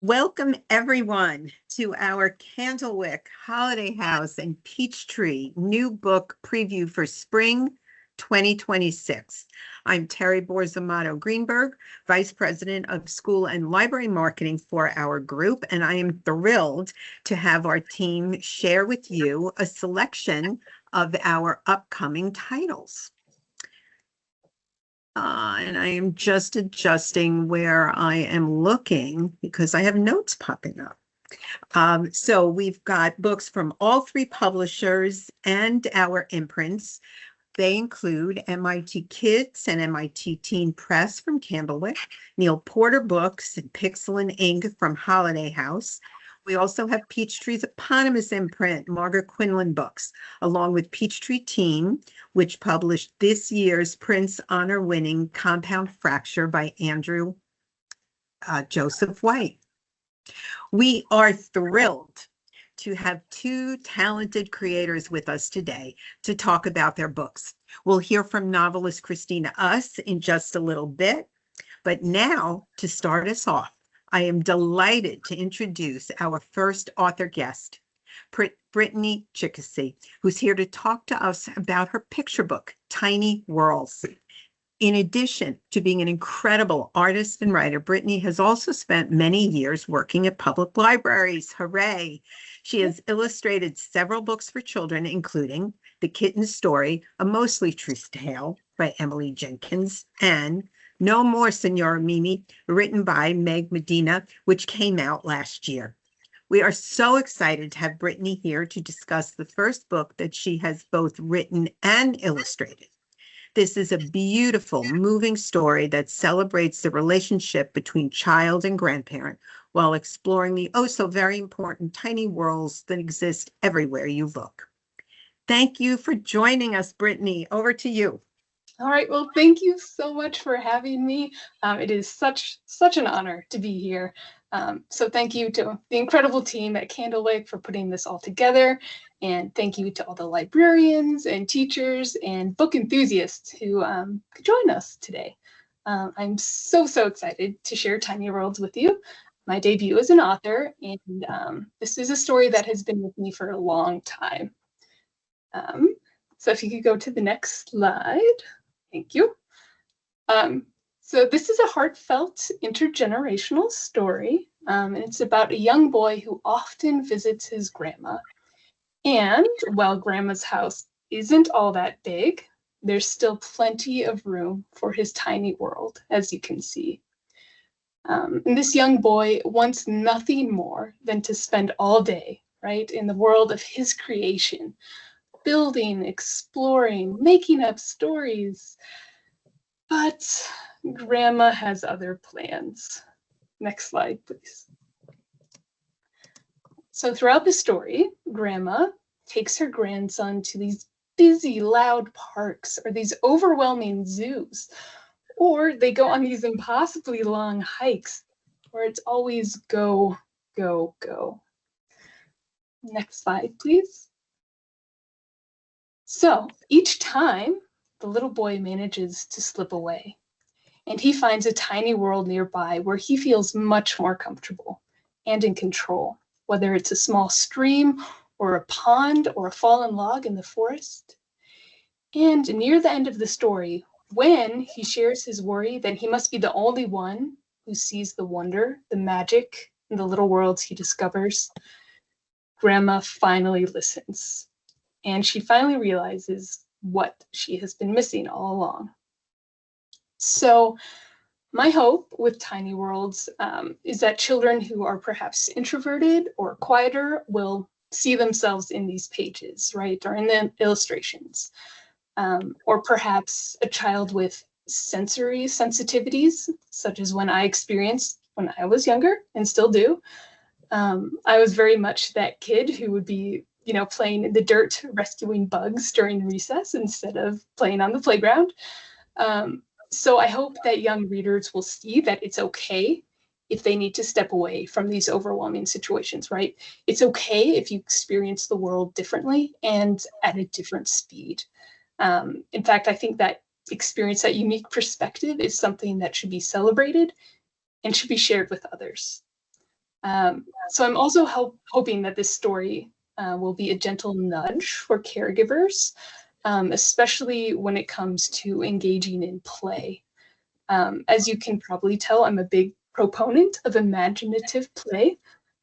Welcome, everyone, to our Candlewick Holiday House and Peachtree new book preview for spring 2026. I'm Terry Borzamato Greenberg, Vice President of School and Library Marketing for our group, and I am thrilled to have our team share with you a selection of our upcoming titles. And I am just adjusting where I am looking because I have notes popping up. So we've got books from all three publishers and our imprints. They include MIT Kids and MIT Teen Press from Candlewick, Neil Porter Books and Pixel and Ink from Holiday House. We also have Peachtree's eponymous imprint, Margaret Quinlan Books, along with Peachtree Teen, which published this year's Prince Honor-winning Compound Fracture by Andrew Joseph White. We are thrilled to have two talented creators with us today to talk about their books. We'll hear from novelist Christina Uss in just a little bit, but now to start us off, I am delighted to introduce our first author guest, Brittany Cicchese, who's here to talk to us about her picture book, Tiny Worlds. In addition to being an incredible artist and writer, Brittany has also spent many years working at public libraries. Hooray! She has illustrated several books for children, including The Kitten's Story, a mostly true tale by Emily Jenkins, and No More, Senora Mimi, written by Meg Medina, which came out last year. We are so excited to have Brittany here to discuss the first book that she has both written and illustrated. This is a beautiful, moving story that celebrates the relationship between child and grandparent while exploring the very important tiny worlds that exist everywhere you look. Thank you for joining us, Brittany. Over to you. All right, well, thank you so much for having me. It is such an honor to be here. So thank you to the incredible team at Candlewick for putting this all together. And thank you to all the librarians and teachers and book enthusiasts who could join us today. I'm so excited to share Tiny Worlds with you. My debut as an author, and this is a story that has been with me for a long time. So if you could go to the next slide. Thank you. So this is a heartfelt intergenerational story, and it's about a young boy who often visits his grandma. And while grandma's house isn't all that big, there's still plenty of room for his tiny world, as you can see. And this young boy wants nothing more than to spend all day, right, in the world of his creation, building, exploring, making up stories. But grandma has other plans. Next slide, please. So throughout the story, grandma takes her grandson to these busy, loud parks or these overwhelming zoos, or they go on these impossibly long hikes where it's always go, go, go. Next slide, please. So each time, the little boy manages to slip away, and he finds a tiny world nearby where he feels much more comfortable and in control, whether it's a small stream or a pond or a fallen log in the forest. And near the end of the story, when he shares his worry that he must be the only one who sees the wonder, the magic, and the little worlds he discovers, grandma finally listens. And she finally realizes what she has been missing all along. So my hope with Tiny Worlds is that children who are perhaps introverted or quieter will see themselves in these pages, right, or in the illustrations. Or perhaps a child with sensory sensitivities, such as when I experienced when I was younger and still do. I was very much that kid who would be playing in the dirt, rescuing bugs during recess instead of playing on the playground. So I hope that young readers will see that it's okay if they need to step away from these overwhelming situations, right? It's okay if you experience the world differently and at a different speed. In fact, I think that experience, that unique perspective, is something that should be celebrated and should be shared with others. So I'm also hoping that this story will be a gentle nudge for caregivers, especially when it comes to engaging in play. As you can probably tell, I'm a big proponent of imaginative play.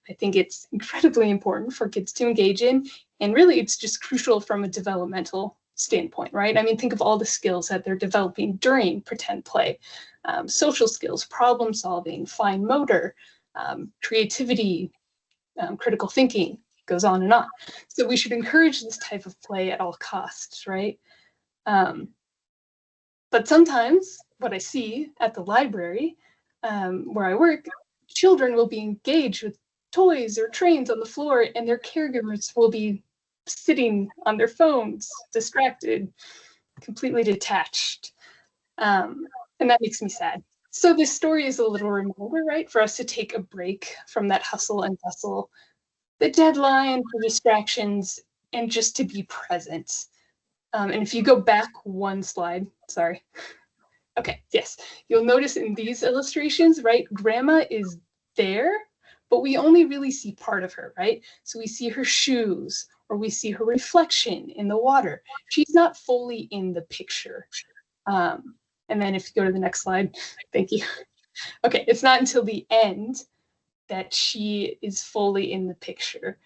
I think it's incredibly important for kids to engage in, and really it's just crucial from a developmental standpoint, right? I mean, think of all the skills that they're developing during pretend play. Social skills, problem solving, fine motor, creativity, critical thinking, goes on and on. So we should encourage this type of play at all costs, right? But sometimes what I see at the library where I work, children will be engaged with toys or trains on the floor, and their caregivers will be sitting on their phones, distracted, completely detached. And that makes me sad. So this story is a little reminder, right, for us to take a break from that hustle and bustle, the deadline, the distractions, and just to be present. And if you go back one slide, sorry. Okay, yes, you'll notice in these illustrations, right, grandma is there, but we only really see part of her, right? So we see her shoes, or we see her reflection in the water. She's not fully in the picture. And then if you go to the next slide, thank you. Okay, it's not until the end that she is fully in the picture,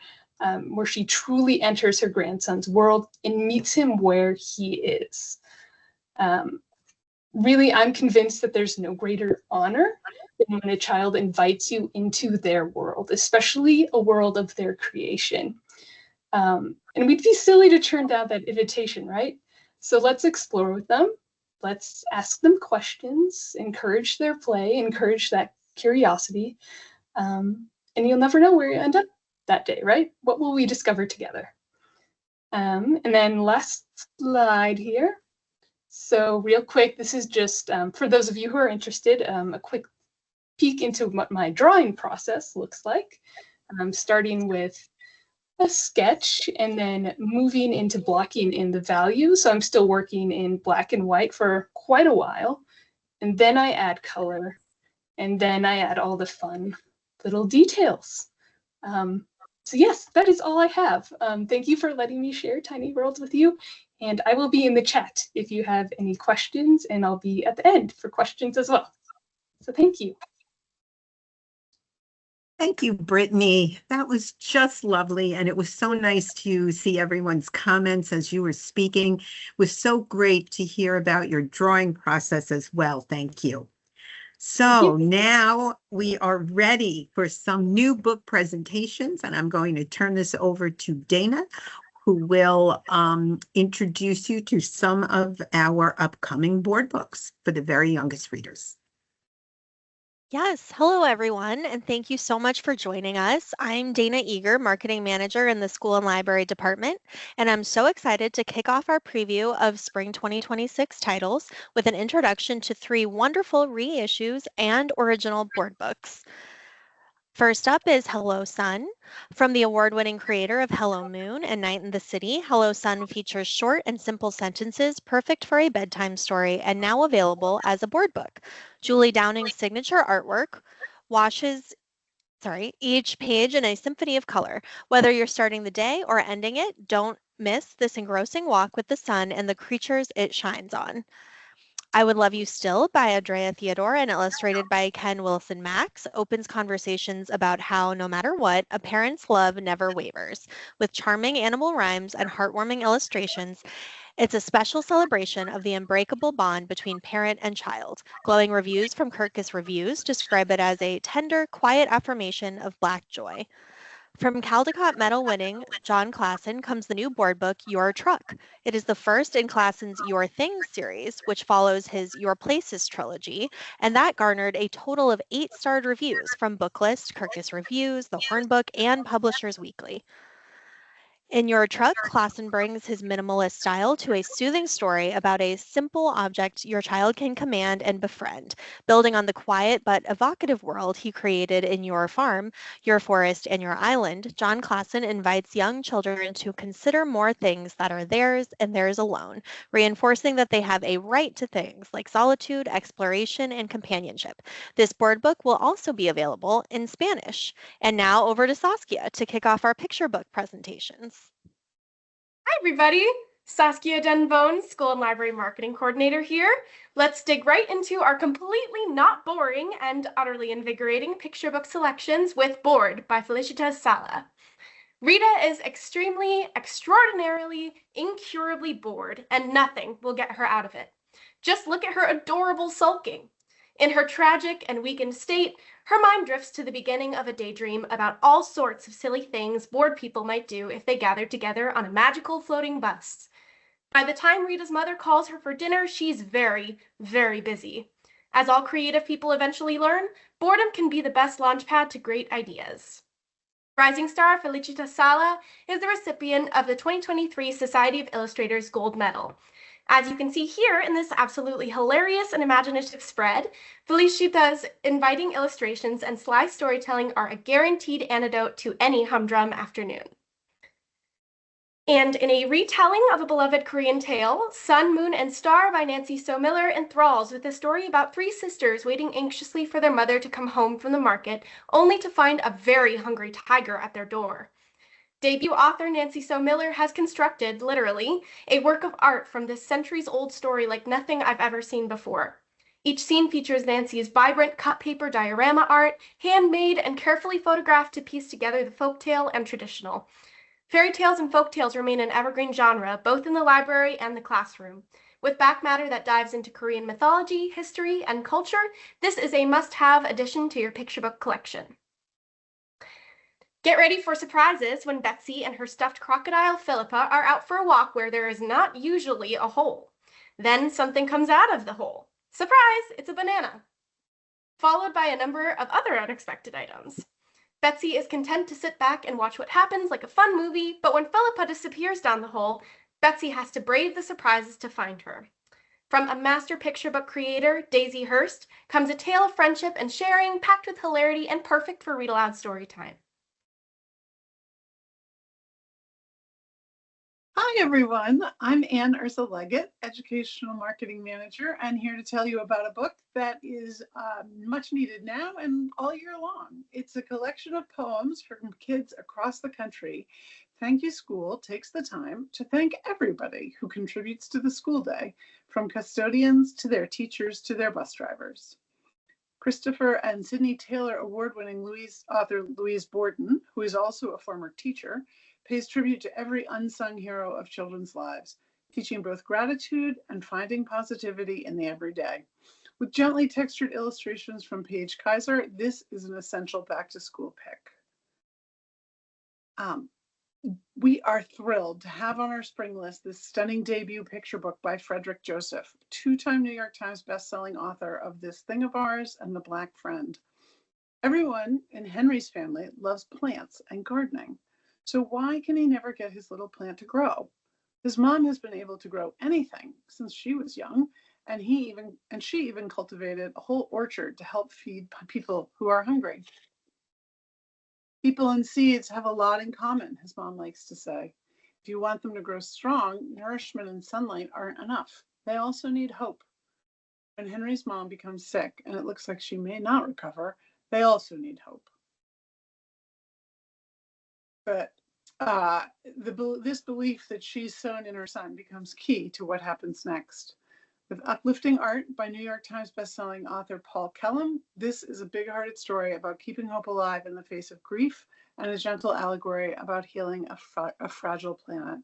where she truly enters her grandson's world and meets him where he is. Really, I'm convinced that there's no greater honor than when a child invites you into their world, especially a world of their creation. And we'd be silly to turn down that invitation, right? So let's explore with them. Let's ask them questions, encourage their play, encourage that curiosity. And you'll never know where you end up that day, right? What will we discover together? And then last slide here. So real quick, this is just, for those of you who are interested, a quick peek into what my drawing process looks like. Starting with a sketch and then moving into blocking in the value. So I'm still working in black and white for quite a while. And then I add color. And then I add all the fun little details. So yes, that is all I have. Thank you for letting me share Tiny Worlds with you. And I will be in the chat if you have any questions, and I'll be at the end for questions as well. So thank you. Thank you, Brittany. That was just lovely. And it was so nice to see everyone's comments as you were speaking. It was so great to hear about your drawing process as well. Thank you. So now we are ready for some new book presentations, and I'm going to turn this over to Dana, who will introduce you to some of our upcoming board books for the very youngest readers. Yes, hello everyone, and thank you so much for joining us. I'm Dana Eager, Marketing Manager in the School and Library Department, and I'm so excited to kick off our preview of Spring 2026 titles with an introduction to 3 wonderful reissues and original board books. First up is Hello Sun. From the award-winning creator of Hello Moon and Night in the City, Hello Sun features short and simple sentences perfect for a bedtime story and now available as a board book. Julie Downing's signature artwork washes each page in a symphony of color. Whether you're starting the day or ending it, don't miss this engrossing walk with the sun and the creatures it shines on. I Would Love You Still by Andrea Theodore and illustrated by Ken Wilson Max opens conversations about how, no matter what, a parent's love never wavers. With charming animal rhymes and heartwarming illustrations, it's a special celebration of the unbreakable bond between parent and child. Glowing reviews from Kirkus Reviews describe it as a tender, quiet affirmation of Black joy. From Caldecott medal-winning John Klassen comes the new board book, Your Truck. It is the first in Klassen's Your Things series, which follows his Your Places trilogy, and that garnered a total of 8-starred reviews from Booklist, Kirkus Reviews, The Horn Book, and Publishers Weekly. In your truck, Klassen brings his minimalist style to a soothing story about a simple object your child can command and befriend. Building on the quiet but evocative world he created in your farm, your forest, and your island, John Klassen invites young children to consider more things that are theirs and theirs alone, reinforcing that they have a right to things like solitude, exploration, and companionship. This board book will also be available in Spanish. And now over to Saskia to kick off our picture book presentations. Hi, everybody. Saskia Denbone, School and Library Marketing Coordinator here. Let's dig right into our completely not boring and utterly invigorating picture book selections with Bored by Felicitas Sala. Rita is extraordinarily, incurably bored, and nothing will get her out of it. Just look at her adorable sulking. In her tragic and weakened state, her mind drifts to the beginning of a daydream about all sorts of silly things bored people might do if they gathered together on a magical floating bus. By the time Rita's mother calls her for dinner, she's very, very busy. As all creative people eventually learn, boredom can be the best launchpad to great ideas. Rising star Felicitas Sala is the recipient of the 2023 Society of Illustrators Gold Medal. As you can see here in this absolutely hilarious and imaginative spread, Felicita's inviting illustrations and sly storytelling are a guaranteed antidote to any humdrum afternoon. And in a retelling of a beloved Korean tale, Sun, Moon, and Star by Nancy So Miller enthralls with a story about three sisters waiting anxiously for their mother to come home from the market, only to find a very hungry tiger at their door. Debut author Nancy So Miller has constructed, literally, a work of art from this centuries-old story like nothing I've ever seen before. Each scene features Nancy's vibrant cut paper diorama art, handmade and carefully photographed to piece together the folktale and traditional. Fairy tales and folktales remain an evergreen genre, both in the library and the classroom. With back matter that dives into Korean mythology, history, and culture, this is a must-have addition to your picture book collection. Get ready for surprises when Betsy and her stuffed crocodile Philippa are out for a walk where there is not usually a hole. Then something comes out of the hole. Surprise, it's a banana. Followed by a number of other unexpected items. Betsy is content to sit back and watch what happens like a fun movie, but when Philippa disappears down the hole, Betsy has to brave the surprises to find her. From a master picture book creator, Daisy Hurst, comes a tale of friendship and sharing, packed with hilarity and perfect for read-aloud story time. Hi, everyone. I'm Ann Ursa Leggett, Educational Marketing Manager, and here to tell you about a book that is much needed now and all year long. It's a collection of poems from kids across the country. Thank You School takes the time to thank everybody who contributes to the school day, from custodians to their teachers to their bus drivers. Christopher and Sydney Taylor award-winning author Louise Borden, who is also a former teacher, pays tribute to every unsung hero of children's lives, teaching both gratitude and finding positivity in the everyday. With gently textured illustrations from Paige Kaiser, this is an essential back-to-school pick. We are thrilled to have on our spring list this stunning debut picture book by Frederick Joseph, two-time New York Times bestselling author of This Thing of Ours and The Black Friend. Everyone in Henry's family loves plants and gardening. So why can he never get his little plant to grow? His mom has been able to grow anything since she was young, and she even cultivated a whole orchard to help feed people who are hungry. People and seeds have a lot in common, his mom likes to say. If you want them to grow strong, nourishment and sunlight aren't enough. They also need hope. When Henry's mom becomes sick and it looks like she may not recover, they also need hope. But this belief that she's sown in her son becomes key to what happens next. With uplifting art by New York Times bestselling author Paul Kellum, this is a big-hearted story about keeping hope alive in the face of grief and a gentle allegory about healing a fragile planet.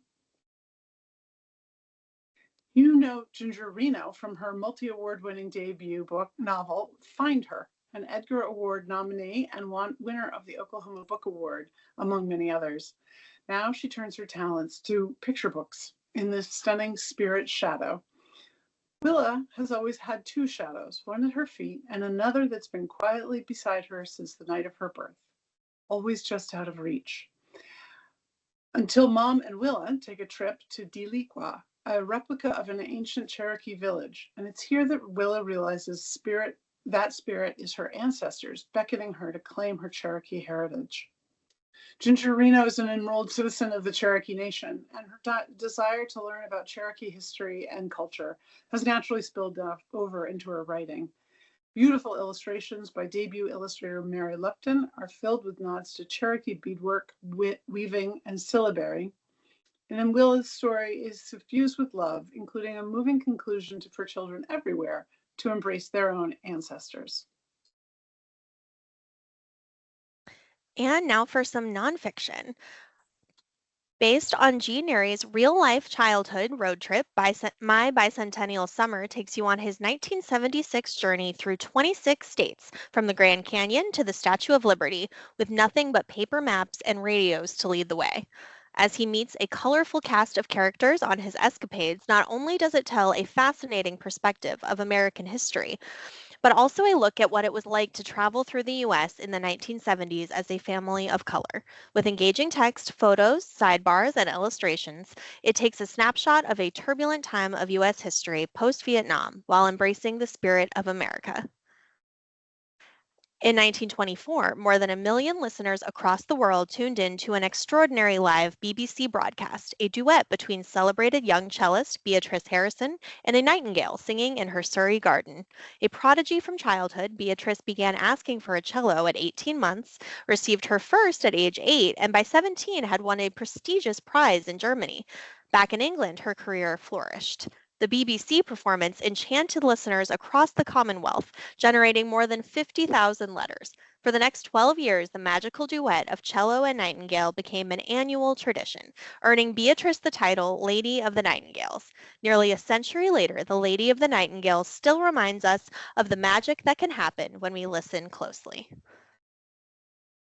You know Ginger Reno from her multi-award-winning debut novel, Find Her, an Edgar Award nominee and winner of the Oklahoma Book Award, among many others. Now she turns her talents to picture books in this stunning spirit shadow. Willa has always had two shadows, one at her feet and another that's been quietly beside her since the night of her birth, always just out of reach. until Mom and Willa take a trip to Diliqua, a replica of an ancient Cherokee village. And it's here that Willa realizes that spirit is her ancestors, beckoning her to claim her Cherokee heritage. Ginger Reno is an enrolled citizen of the Cherokee Nation, and her desire to learn about Cherokee history and culture has naturally spilled over into her writing. Beautiful illustrations by debut illustrator Mary Lupton are filled with nods to Cherokee beadwork, weaving, and syllabary. And then Willa's story is suffused with love, including a moving conclusion for children everywhere to embrace their own ancestors. And now for some nonfiction. Based on Jean Airy's real-life childhood road trip, My Bicentennial Summer takes you on his 1976 journey through 26 states, from the Grand Canyon to the Statue of Liberty, with nothing but paper maps and radios to lead the way. As he meets a colorful cast of characters on his escapades, not only does it tell a fascinating perspective of American history, but also a look at what it was like to travel through the U.S. in the 1970s as a family of color. With engaging text, photos, sidebars, and illustrations, it takes a snapshot of a turbulent time of U.S. history post-Vietnam while embracing the spirit of America. In 1924, more than 1 million listeners across the world tuned in to an extraordinary live BBC broadcast, a duet between celebrated young cellist Beatrice Harrison and a nightingale singing in her Surrey garden. A prodigy from childhood, Beatrice began asking for a cello at 18 months, received her first at age 8, and by 17 had won a prestigious prize in Germany. Back in England, her career flourished. The BBC performance enchanted listeners across the Commonwealth, generating more than 50,000 letters. For the next 12 years, the magical duet of cello and nightingale became an annual tradition, earning Beatrice the title Lady of the Nightingales. Nearly a century later, the Lady of the Nightingales still reminds us of the magic that can happen when we listen closely.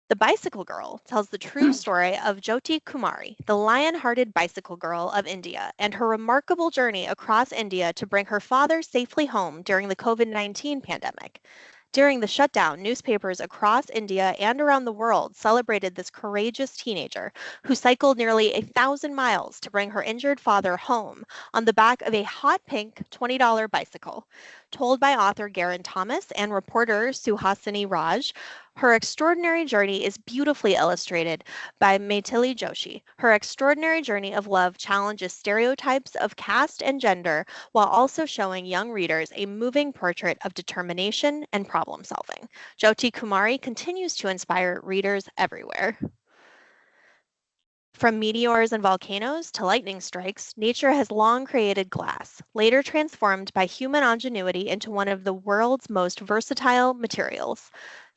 The Bicycle Girl tells the true story of Jyoti Kumari, the lion-hearted bicycle girl of India, and her remarkable journey across India to bring her father safely home during the COVID-19 pandemic. During the shutdown, newspapers across India and around the world celebrated this courageous teenager who cycled nearly 1,000 miles to bring her injured father home on the back of a hot pink $20 bicycle. Told by author Garen Thomas and reporter Suhasini Raj, her extraordinary journey is beautifully illustrated by Maithili Joshi. Her extraordinary journey of love challenges stereotypes of caste and gender while also showing young readers a moving portrait of determination and problem solving. Jyoti Kumari continues to inspire readers everywhere. From meteors and volcanoes to lightning strikes, nature has long created glass, later transformed by human ingenuity into one of the world's most versatile materials.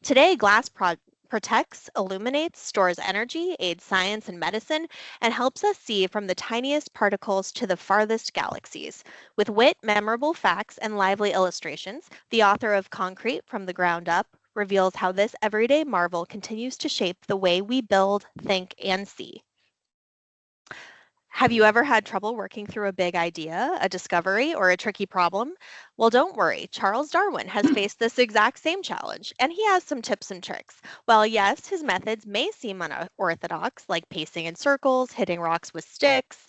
Today, glass protects, illuminates, stores energy, aids science and medicine, and helps us see from the tiniest particles to the farthest galaxies. With wit, memorable facts, and lively illustrations, the author of Concrete from the Ground Up reveals how this everyday marvel continues to shape the way we build, think, and see. Have you ever had trouble working through a big idea, a discovery, or a tricky problem? Well, don't worry. Charles Darwin has faced this exact same challenge, and he has some tips and tricks. While yes, his methods may seem unorthodox, like pacing in circles, hitting rocks with sticks,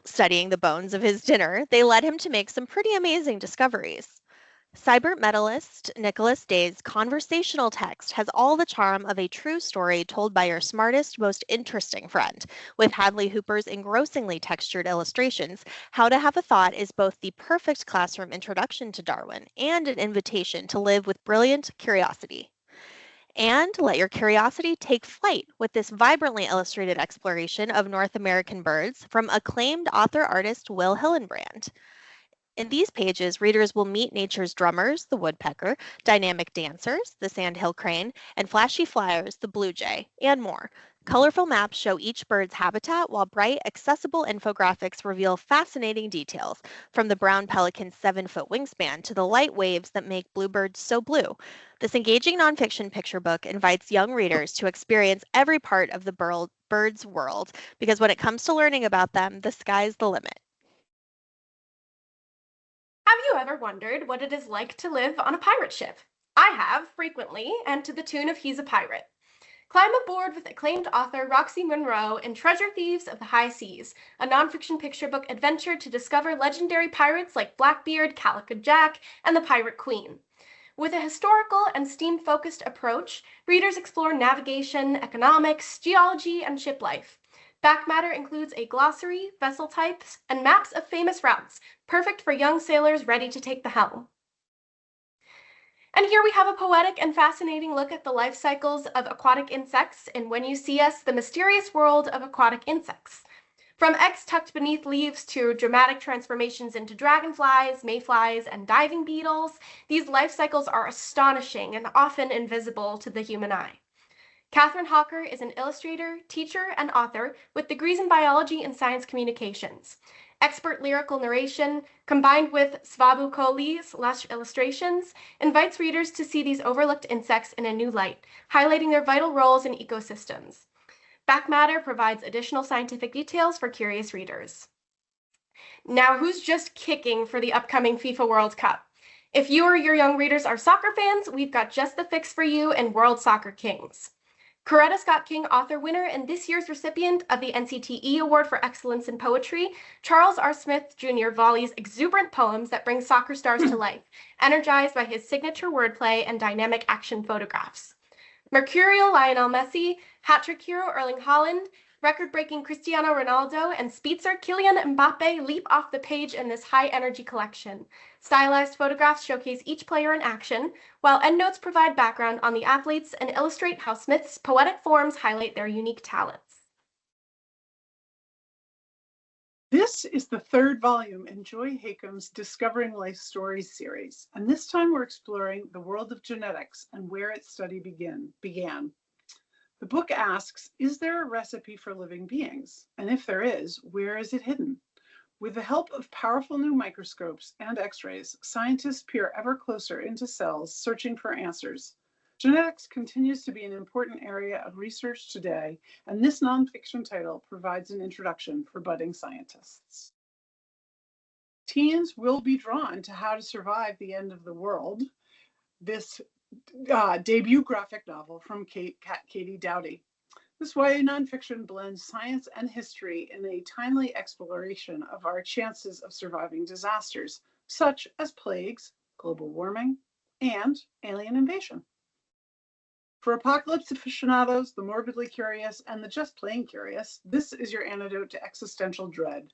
studying the bones of his dinner, they led him to make some pretty amazing discoveries. Cybert medalist Nicholas Day's conversational text has all the charm of a true story told by your smartest, most interesting friend. With Hadley Hooper's engrossingly textured illustrations, How to Have a Thought is both the perfect classroom introduction to Darwin and an invitation to live with brilliant curiosity. And let your curiosity take flight with this vibrantly illustrated exploration of North American birds from acclaimed author-artist Will Hillenbrand. In these pages, readers will meet nature's drummers, the woodpecker, dynamic dancers, the sandhill crane, and flashy flyers, the blue jay, and more. Colorful maps show each bird's habitat, while bright, accessible infographics reveal fascinating details, from the brown pelican's 7-foot wingspan to the light waves that make bluebirds so blue. This engaging nonfiction picture book invites young readers to experience every part of the bird's world, because when it comes to learning about them, the sky's the limit. Have you ever wondered what it is like to live on a pirate ship? I have, frequently, and to the tune of He's a Pirate. Climb aboard with acclaimed author Roxy Monroe in Treasure Thieves of the High Seas, a nonfiction picture book adventure to discover legendary pirates like Blackbeard, Calico Jack, and the Pirate Queen. With a historical and STEAM-focused approach, readers explore navigation, economics, geology, and ship life. Back matter includes a glossary, vessel types, and maps of famous routes, perfect for young sailors ready to take the helm. And here we have a poetic and fascinating look at the life cycles of aquatic insects in When You See Us, The Mysterious World of Aquatic Insects. From eggs tucked beneath leaves to dramatic transformations into dragonflies, mayflies, and diving beetles, these life cycles are astonishing and often invisible to the human eye. Catherine Hawker is an illustrator, teacher, and author with degrees in biology and science communications. Expert lyrical narration, combined with Svabu Kohli's lush illustrations, invites readers to see these overlooked insects in a new light, highlighting their vital roles in ecosystems. Back matter provides additional scientific details for curious readers. Now, who's just kicking for the upcoming FIFA World Cup? If you or your young readers are soccer fans, we've got just the fix for you in World Soccer Kings. Coretta Scott King, author winner and this year's recipient of the NCTE Award for Excellence in Poetry, Charles R. Smith Jr. volleys exuberant poems that bring soccer stars to life, energized by his signature wordplay and dynamic action photographs. Mercurial Lionel Messi, hat-trick hero Erling Haaland, record-breaking Cristiano Ronaldo, and Spitzer Kylian Mbappe leap off the page in this high-energy collection. Stylized photographs showcase each player in action, while endnotes provide background on the athletes and illustrate how Smith's poetic forms highlight their unique talents. This is the third volume in Joy Hakim's Discovering Life Stories series, and this time we're exploring the world of genetics and where its study began. The book asks, is there a recipe for living beings? And if there is, where is it hidden? With the help of powerful new microscopes and x-rays, scientists peer ever closer into cells, searching for answers. Genetics continues to be an important area of research today, and this nonfiction title provides an introduction for budding scientists. Teens will be drawn to How to Survive the End of the World, this debut graphic novel from Katie Dowdy. This YA nonfiction blends science and history in a timely exploration of our chances of surviving disasters, such as plagues, global warming, and alien invasion. For apocalypse aficionados, the morbidly curious, and the just plain curious, this is your antidote to existential dread,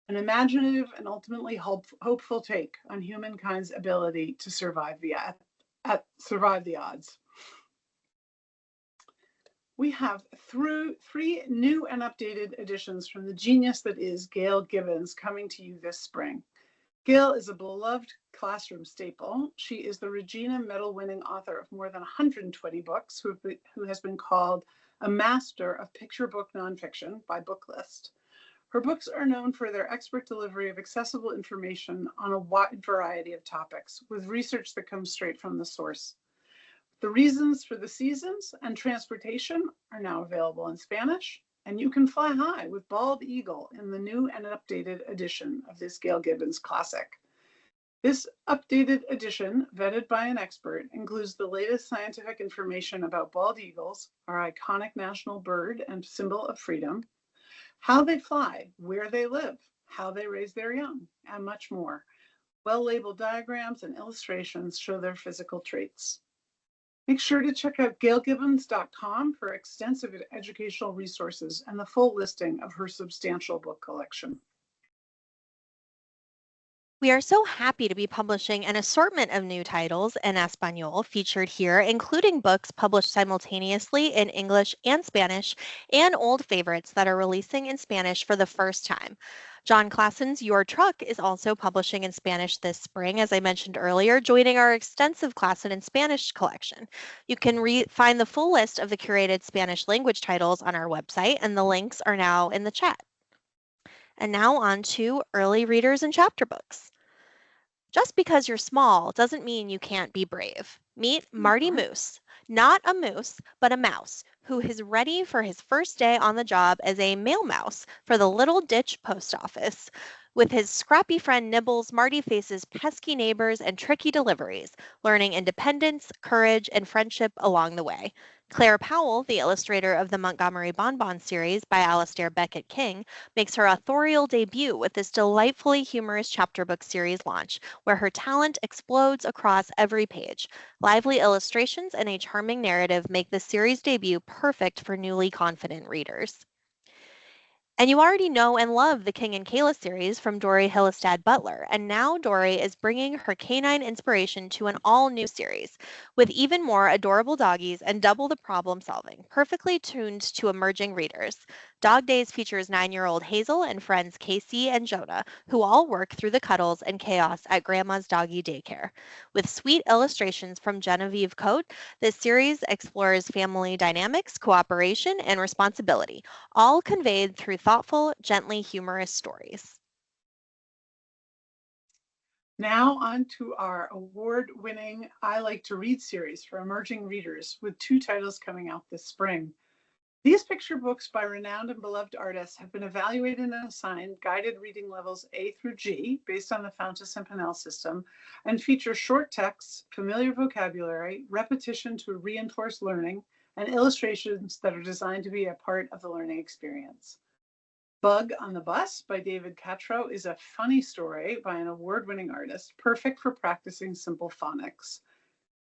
an imaginative and ultimately hopeful take on humankind's ability to survive the odds. We have three new and updated editions from the genius that is Gail Gibbons coming to you this spring. Gail is a beloved classroom staple. She is the Regina Medal-winning author of more than 120 books, who has been called a master of picture book nonfiction by Booklist. Her books are known for their expert delivery of accessible information on a wide variety of topics, with research that comes straight from the source. The Reasons for the Seasons and Transportation are now available in Spanish, and you can fly high with Bald Eagle in the new and updated edition of this Gail Gibbons classic. This updated edition, vetted by an expert, includes the latest scientific information about bald eagles, our iconic national bird and symbol of freedom, how they fly, where they live, how they raise their young, and much more. Well-labeled diagrams and illustrations show their physical traits. Make sure to check out gailgibbons.com for extensive educational resources and the full listing of her substantial book collection. We are so happy to be publishing an assortment of new titles in Espanol featured here, including books published simultaneously in English and Spanish, and old favorites that are releasing in Spanish for the first time. John Klassen's Your Truck is also publishing in Spanish this spring, as I mentioned earlier, joining our extensive Klassen in Spanish collection. You can find the full list of the curated Spanish language titles on our website, and the links are now in the chat. And now on to early readers and chapter books. Just because you're small doesn't mean you can't be brave. Meet Marty Moose, not a moose, but a mouse, who is ready for his first day on the job as a mail mouse for the Little Ditch Post Office. With his scrappy friend Nibbles, Marty faces pesky neighbors and tricky deliveries, learning independence, courage, and friendship along the way. Claire Powell, the illustrator of the Montgomery Bonbon series by Alastair Beckett King, makes her authorial debut with this delightfully humorous chapter book series launch, where her talent explodes across every page. Lively illustrations and a charming narrative make the series debut perfect for newly confident readers. And you already know and love the King and Kayla series from Dory Hillestad Butler, and now Dory is bringing her canine inspiration to an all-new series with even more adorable doggies and double the problem solving, perfectly tuned to emerging readers. Dog Days features 9-year-old Hazel and friends Casey and Jonah, who all work through the cuddles and chaos at Grandma's Doggy Daycare. With sweet illustrations from Genevieve Coate, this series explores family dynamics, cooperation, and responsibility, all conveyed through thoughtful, gently humorous stories. Now on to our award-winning I Like to Read series for emerging readers, with 2 titles coming out this spring. These picture books by renowned and beloved artists have been evaluated and assigned guided reading levels A through G based on the Fountas and Pinnell system, and feature short texts, familiar vocabulary, repetition to reinforce learning, and illustrations that are designed to be a part of the learning experience. Bug on the Bus by David Catrow is a funny story by an award-winning artist, perfect for practicing simple phonics.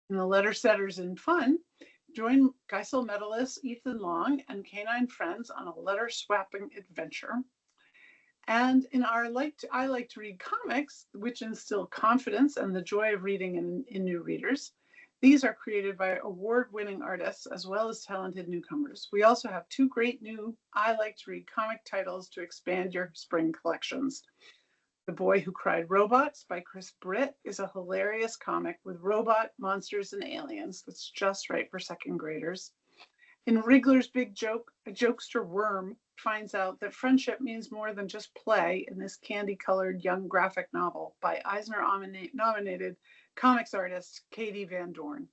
In the letter setters and fun, join Geisel medalist Ethan Long and canine friends on a letter swapping adventure. And in our I Like to Read comics, which instill confidence and the joy of reading in new readers. These are created by award-winning artists as well as talented newcomers. We also have 2 great new I Like to Read comic titles to expand your spring collections. The Boy Who Cried Robots by Chris Britt is a hilarious comic with robot, monsters, and aliens that's just right for 2nd graders. In Wriggler's Big Joke, a jokester worm finds out that friendship means more than just play in this candy-colored young graphic novel by Eisner-nominated comics artist Katie Van Dorn.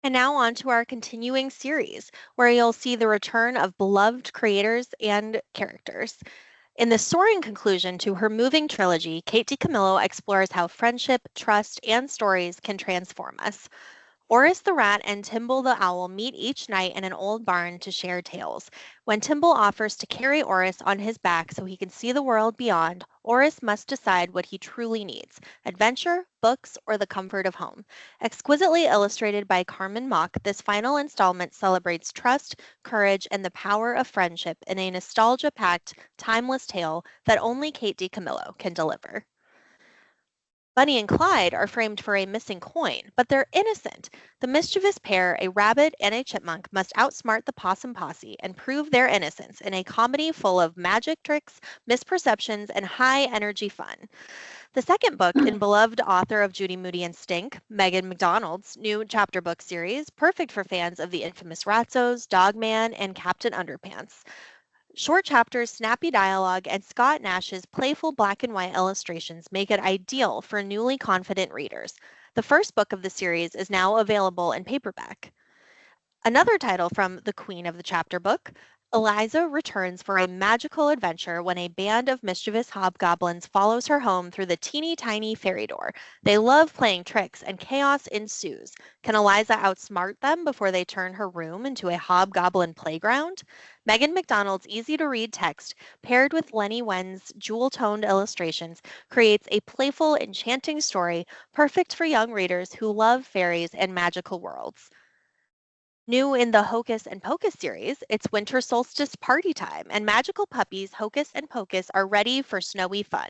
And now on to our continuing series, where you'll see the return of beloved creators and characters. In the soaring conclusion to her moving trilogy, Kate DiCamillo explores how friendship, trust, and stories can transform us. Oris the rat and Timble the owl meet each night in an old barn to share tales. When Timble offers to carry Oris on his back so he can see the world beyond, Oris must decide what he truly needs: adventure, books, or the comfort of home. Exquisitely illustrated by Carmen Mock, this final installment celebrates trust, courage, and the power of friendship in a nostalgia-packed, timeless tale that only Kate DiCamillo can deliver. Bunny and Clyde are framed for a missing coin, but they're innocent. The mischievous pair, a rabbit and a chipmunk, must outsmart the possum posse and prove their innocence in a comedy full of magic tricks, misperceptions, and high-energy fun. The second book in beloved author of Judy Moody and Stink, Megan McDonald's new chapter book series, perfect for fans of the infamous Ratzos, Dogman, and Captain Underpants. Short chapters, snappy dialogue, and Scott Nash's playful black and white illustrations make it ideal for newly confident readers. The first book of the series is now available in paperback. Another title from the Queen of the Chapter book, Eliza returns for a magical adventure when a band of mischievous hobgoblins follows her home through the teeny tiny fairy door. They love playing tricks and chaos ensues. Can Eliza outsmart them before they turn her room into a hobgoblin playground? Megan McDonald's easy-to-read text, paired with Lenny Wen's jewel-toned illustrations, creates a playful, enchanting story perfect for young readers who love fairies and magical worlds. New in the Hocus and Pocus series, it's winter solstice party time, and magical puppies Hocus and Pocus are ready for snowy fun.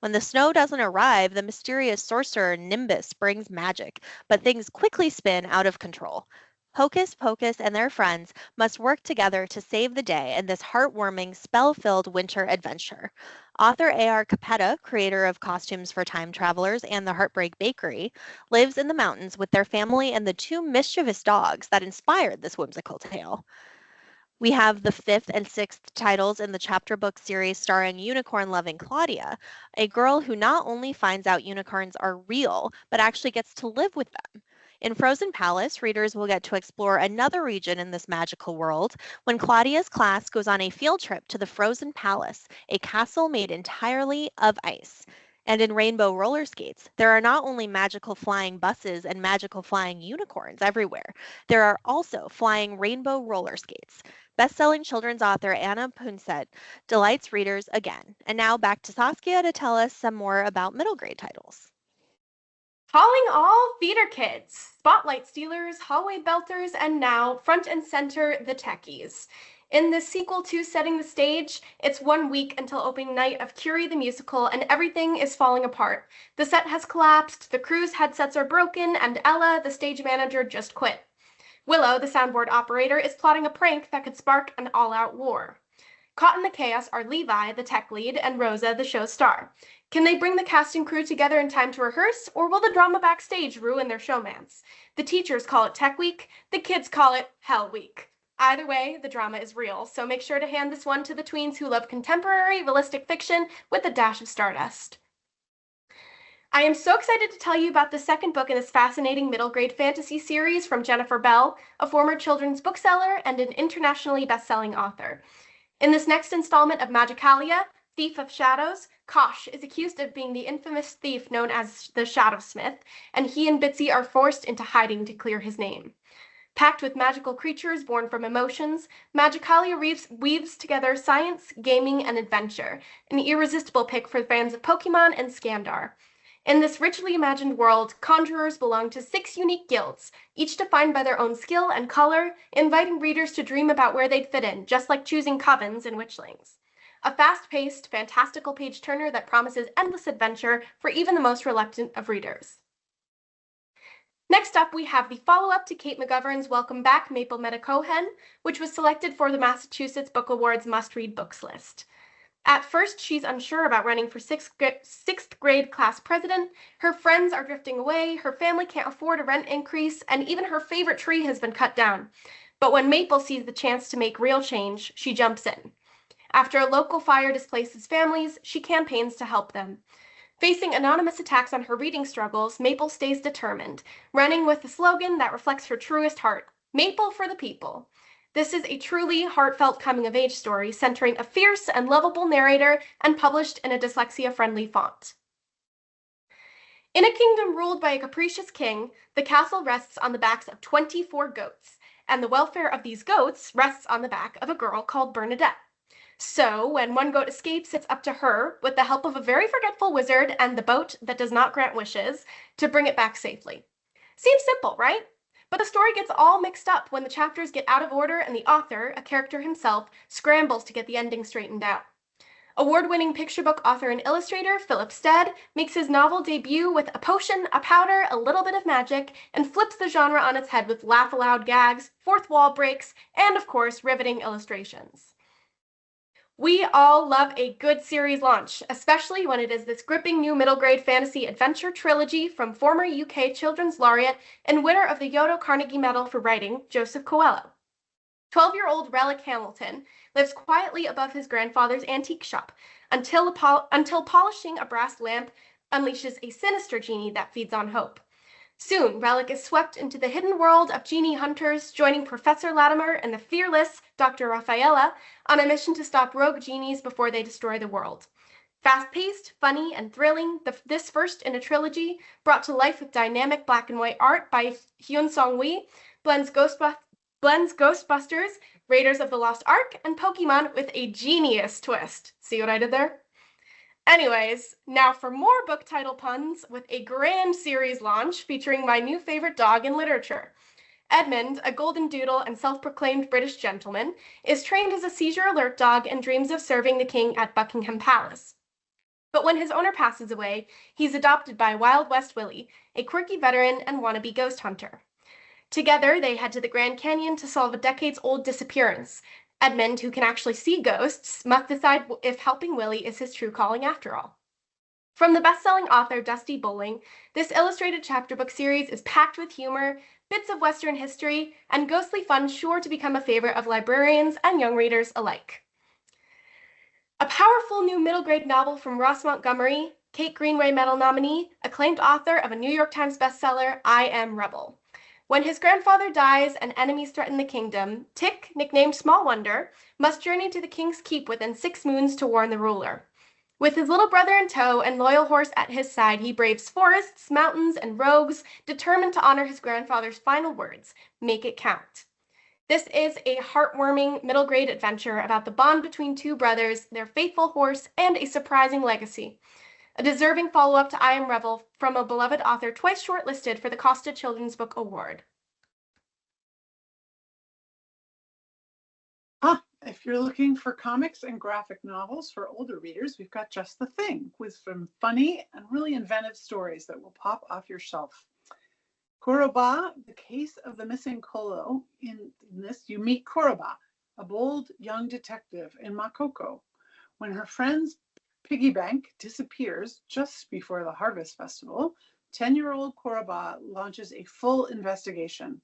When the snow doesn't arrive, the mysterious sorcerer Nimbus brings magic, but things quickly spin out of control. Hocus Pocus and their friends must work together to save the day in this heartwarming, spell-filled winter adventure. Author A.R. Capetta, creator of costumes for time travelers and the Heartbreak Bakery, lives in the mountains with their family and the 2 mischievous dogs that inspired this whimsical tale. We have the 5th and 6th titles in the chapter book series starring unicorn-loving Claudia, a girl who not only finds out unicorns are real, but actually gets to live with them. In Frozen Palace, readers will get to explore another region in this magical world when Claudia's class goes on a field trip to the Frozen Palace, a castle made entirely of ice. And in rainbow roller skates, there are not only magical flying buses and magical flying unicorns everywhere, there are also flying rainbow roller skates. Best-selling children's author Anna Punset delights readers again. And now back to Saskia to tell us some more about middle grade titles. Calling all theater kids, spotlight stealers, hallway belters, and now front and center, the techies. In the sequel to Setting the Stage, it's 1 week until opening night of Curie the Musical, and everything is falling apart. The set has collapsed, the crew's headsets are broken, and Ella, the stage manager, just quit. Willow, the soundboard operator, is plotting a prank that could spark an all-out war. Caught in the chaos are Levi, the tech lead, and Rosa, the show's star. Can they bring the cast and crew together in time to rehearse, or will the drama backstage ruin their showmance? The teachers call it Tech Week, the kids call it Hell Week. Either way, the drama is real, so make sure to hand this one to the tweens who love contemporary, realistic fiction with a dash of stardust. I am so excited to tell you about the second book in this fascinating middle grade fantasy series from Jennifer Bell, a former children's bookseller and an internationally best-selling author. In this next installment of Magicalia, Thief of Shadows, Kosh is accused of being the infamous thief known as the Shadowsmith, and he and Bitsy are forced into hiding to clear his name. Packed with magical creatures born from emotions, Magicalia weaves together science, gaming, and adventure, an irresistible pick for fans of Pokemon and Skandar. In this richly imagined world, conjurers belong to 6 unique guilds, each defined by their own skill and color, inviting readers to dream about where they'd fit in, just like choosing covens and witchlings. A fast-paced, fantastical page-turner that promises endless adventure for even the most reluctant of readers. Next up, we have the follow-up to Kate McGovern's Welcome Back, Maple Meadow Cohen, which was selected for the Massachusetts Book Awards must-read books list. At first, she's unsure about running for sixth grade class president. Her friends are drifting away, her family can't afford a rent increase, and even her favorite tree has been cut down. But when Maple sees the chance to make real change, she jumps in. After a local fire displaces families, she campaigns to help them. Facing anonymous attacks on her reading struggles, Maple stays determined, running with a slogan that reflects her truest heart, Maple for the people. This is a truly heartfelt coming-of-age story centering a fierce and lovable narrator and published in a dyslexia-friendly font. In a kingdom ruled by a capricious king, the castle rests on the backs of 24 goats, and the welfare of these goats rests on the back of a girl called Bernadette. So, when one goat escapes, it's up to her, with the help of a very forgetful wizard and the boat that does not grant wishes, to bring it back safely. Seems simple, right? But the story gets all mixed up when the chapters get out of order and the author, a character himself, scrambles to get the ending straightened out. Award-winning picture book author and illustrator Philip Stead makes his novel debut with a potion, a powder, a little bit of magic, and flips the genre on its head with laugh-aloud gags, fourth wall breaks, and of course, riveting illustrations. We all love a good series launch, especially when it is this gripping new middle grade fantasy adventure trilogy from former UK Children's Laureate and winner of the Yodo Carnegie Medal for Writing, Joseph Coelho. 12-year-old Relic Hamilton lives quietly above his grandfather's antique shop until polishing a brass lamp unleashes a sinister genie that feeds on hope. Soon, Relic is swept into the hidden world of genie hunters, joining Professor Latimer and the fearless Dr. Raffaella on a mission to stop rogue genies before they destroy the world. Fast-paced, funny, and thrilling, this first in a trilogy, brought to life with dynamic black and white art by Hyun Song-wi, blends Ghostbusters, Raiders of the Lost Ark, and Pokemon with a genius twist. See what I did there? Anyways, now for more book title puns with a grand series launch featuring my new favorite dog in literature. Edmund, a golden doodle and self-proclaimed British gentleman, is trained as a seizure alert dog and dreams of serving the king at Buckingham Palace. But when his owner passes away, he's adopted by Wild West Willie, a quirky veteran and wannabe ghost hunter. Together, they head to the Grand Canyon to solve a decades-old disappearance. Edmund, who can actually see ghosts, must decide if helping Willie is his true calling after all. From the best-selling author Dusty Bowling, this illustrated chapter book series is packed with humor, bits of Western history, and ghostly fun sure to become a favorite of librarians and young readers alike. A powerful new middle-grade novel from Ross Montgomery, Kate Greenway Medal nominee, acclaimed author of a New York Times bestseller, I Am Rebel. When his grandfather dies and enemies threaten the kingdom, Tick, nicknamed Small Wonder, must journey to the king's keep within 6 moons to warn the ruler. With his little brother in tow and loyal horse at his side, he braves forests, mountains, and rogues, determined to honor his grandfather's final words, "Make it count." This is a heartwarming middle grade adventure about the bond between two brothers, their faithful horse, and a surprising legacy. A deserving follow-up to I Am Revel from a beloved author twice shortlisted for the Costa Children's Book Award. If you're looking for comics and graphic novels for older readers, we've got just the thing, with some funny and really inventive stories that will pop off your shelf. Koroba, The Case of the Missing Kolo. In this, you meet Koroba, a bold young detective in Makoko. When her friend's piggy bank disappears just before the Harvest Festival, 10-year-old Koroba launches a full investigation.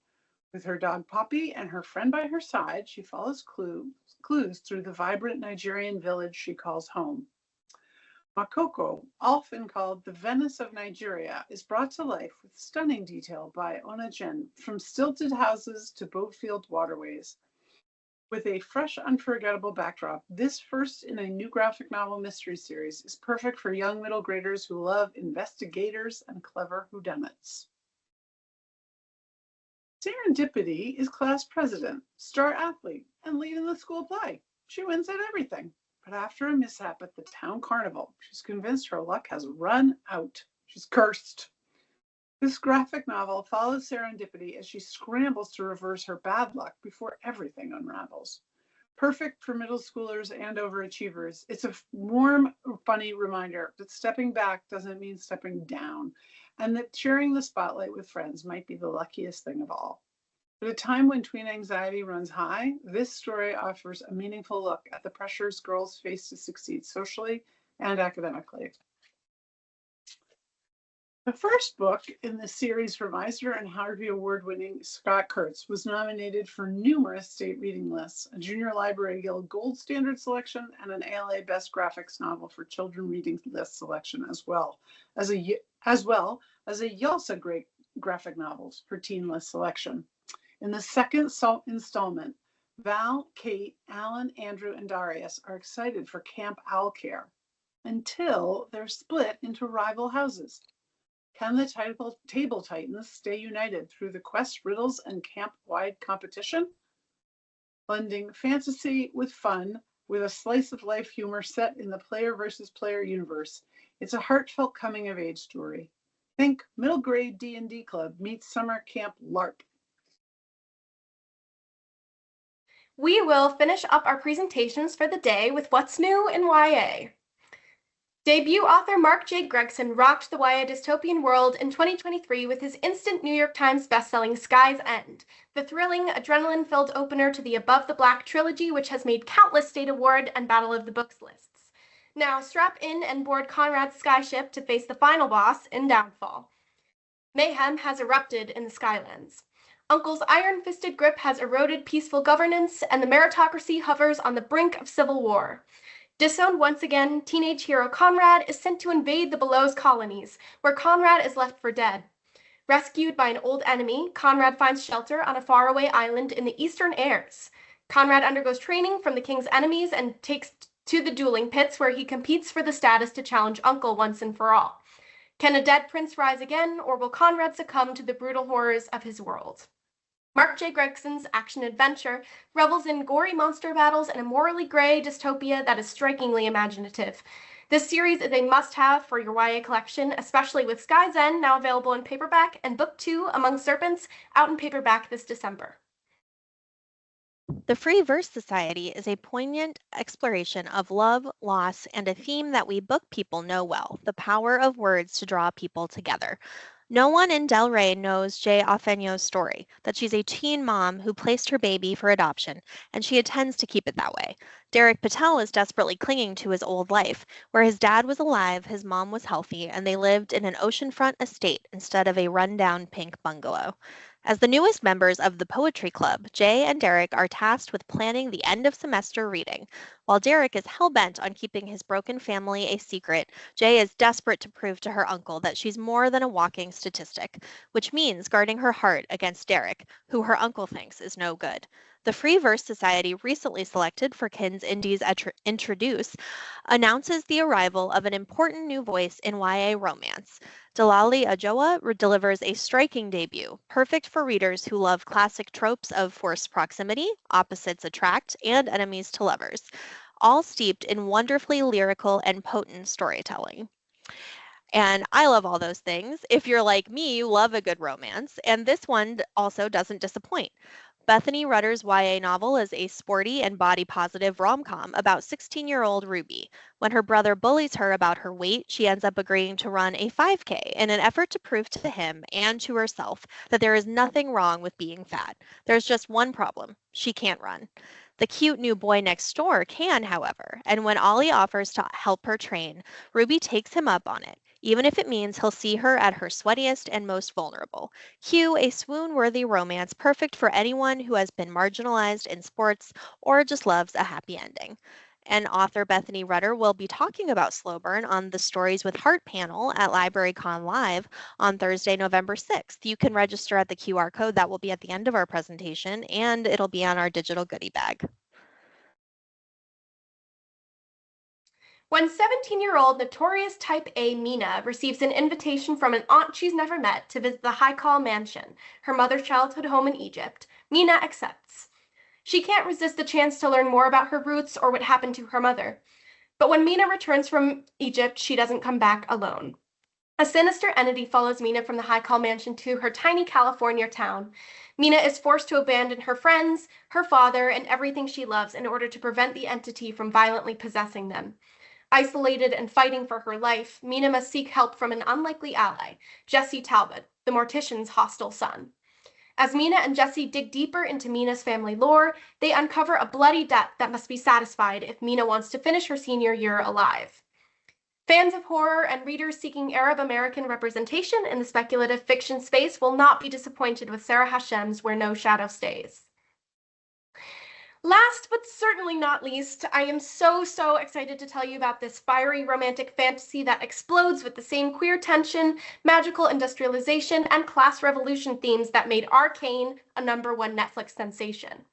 With her dog Poppy and her friend by her side, she follows clues through the vibrant Nigerian village she calls home. Makoko, often called the Venice of Nigeria, is brought to life with stunning detail by Onajen, from stilted houses to boat-filled waterways. With a fresh, unforgettable backdrop, this first in a new graphic novel mystery series is perfect for young middle graders who love investigators and clever whodunits. Serendipity is class president, star athlete, and lead in the school play. She wins at everything. But after a mishap at the town carnival, she's convinced her luck has run out. She's cursed. This graphic novel follows Serendipity as she scrambles to reverse her bad luck before everything unravels. Perfect for middle schoolers and overachievers, it's a warm, funny reminder that stepping back doesn't mean stepping down, and that sharing the spotlight with friends might be the luckiest thing of all. At a time when tween anxiety runs high, this story offers a meaningful look at the pressures girls face to succeed socially and academically. The first book in the series from Eisner and Harvey Award-winning Scott Kurtz was nominated for numerous state reading lists, a Junior Library Guild Gold Standard selection, and an ALA Best Graphics Novel for Children Reading List selection, as well as a YALSA Great Graphic Novels for Teen List selection. In the second installment, Val, Kate, Alan, Andrew, and Darius are excited for Camp Owl Care until they're split into rival houses. Can the Table Titans stay united through the quest, riddles, and camp-wide competition? Blending fantasy with fun, with a slice of life humor set in the player versus player universe, it's a heartfelt coming-of-age story. Think middle grade D&D club meets summer camp LARP. We will finish up our presentations for the day with what's new in YA. Debut author Mark J. Gregson rocked the YA dystopian world in 2023 with his instant New York Times bestselling Sky's End, the thrilling, adrenaline-filled opener to the Above the Black trilogy, which has made countless state award and Battle of the Books lists. Now strap in and board Conrad's skyship to face the final boss in Downfall. Mayhem has erupted in the Skylands. Uncle's iron-fisted grip has eroded peaceful governance, and the meritocracy hovers on the brink of civil war. Disowned once again, teenage hero Conrad is sent to invade the Below's colonies, where Conrad is left for dead. Rescued by an old enemy, Conrad finds shelter on a faraway island in the Eastern Airs. Conrad undergoes training from the king's enemies and takes to the dueling pits, where he competes for the status to challenge Uncle once and for all. Can a dead prince rise again, or will Conrad succumb to the brutal horrors of his world? Mark J. Gregson's action-adventure revels in gory monster battles and a morally gray dystopia that is strikingly imaginative. This series is a must-have for your YA collection, especially with Sky's End now available in paperback and Book 2, Among Serpents, out in paperback this December. The Free Verse Society is a poignant exploration of love, loss, and a theme that we book people know well, the power of words to draw people together. No one in Del Rey knows Jay Ofenyo's story, that she's a teen mom who placed her baby for adoption, and she intends to keep it that way. Derek Patel is desperately clinging to his old life, where his dad was alive, his mom was healthy, and they lived in an oceanfront estate instead of a rundown pink bungalow. As the newest members of the Poetry Club, Jay and Derek are tasked with planning the end of semester reading. While Derek is hell-bent on keeping his broken family a secret, Jay is desperate to prove to her uncle that she's more than a walking statistic, which means guarding her heart against Derek, who her uncle thinks is no good. The Free Verse Society, recently selected for Kids Indies Introduce, announces the arrival of an important new voice in YA romance. Delali Ajoa delivers a striking debut, perfect for readers who love classic tropes of forced proximity, opposites attract, and enemies to lovers, all steeped in wonderfully lyrical and potent storytelling. And I love all those things. If you're like me, you love a good romance, and this one also doesn't disappoint. Bethany Rudder's YA novel is a sporty and body-positive rom-com about 16-year-old Ruby. When her brother bullies her about her weight, she ends up agreeing to run a 5K in an effort to prove to him and to herself that there is nothing wrong with being fat. There's just one problem. She can't run. The cute new boy next door can, however, and when Ollie offers to help her train, Ruby takes him up on it, even if it means he'll see her at her sweatiest and most vulnerable. Cue a swoon-worthy romance perfect for anyone who has been marginalized in sports or just loves a happy ending. And author Bethany Rudder will be talking about Slow Burn on the Stories with Heart panel at LibraryCon Live on Thursday, November 6th. You can register at the QR code that will be at the end of our presentation, and it'll be on our digital goodie bag. When 17-year-old notorious Type A Mina receives an invitation from an aunt she's never met to visit the Haikal mansion, her mother's childhood home in Egypt, Mina accepts. She can't resist the chance to learn more about her roots or what happened to her mother. But when Mina returns from Egypt, she doesn't come back alone. A sinister entity follows Mina from the Haikal mansion to her tiny California town. Mina is forced to abandon her friends, her father, and everything she loves in order to prevent the entity from violently possessing them. Isolated and fighting for her life, Mina must seek help from an unlikely ally, Jesse Talbot, the mortician's hostile son. As Mina and Jesse dig deeper into Mina's family lore, they uncover a bloody debt that must be satisfied if Mina wants to finish her senior year alive. Fans of horror and readers seeking Arab American representation in the speculative fiction space will not be disappointed with Sarah Hashem's Where No Shadow Stays. Last but certainly not least, I am so excited to tell you about this fiery romantic fantasy that explodes with the same queer tension, magical industrialization, and class revolution themes that made Arcane a #1 Netflix sensation.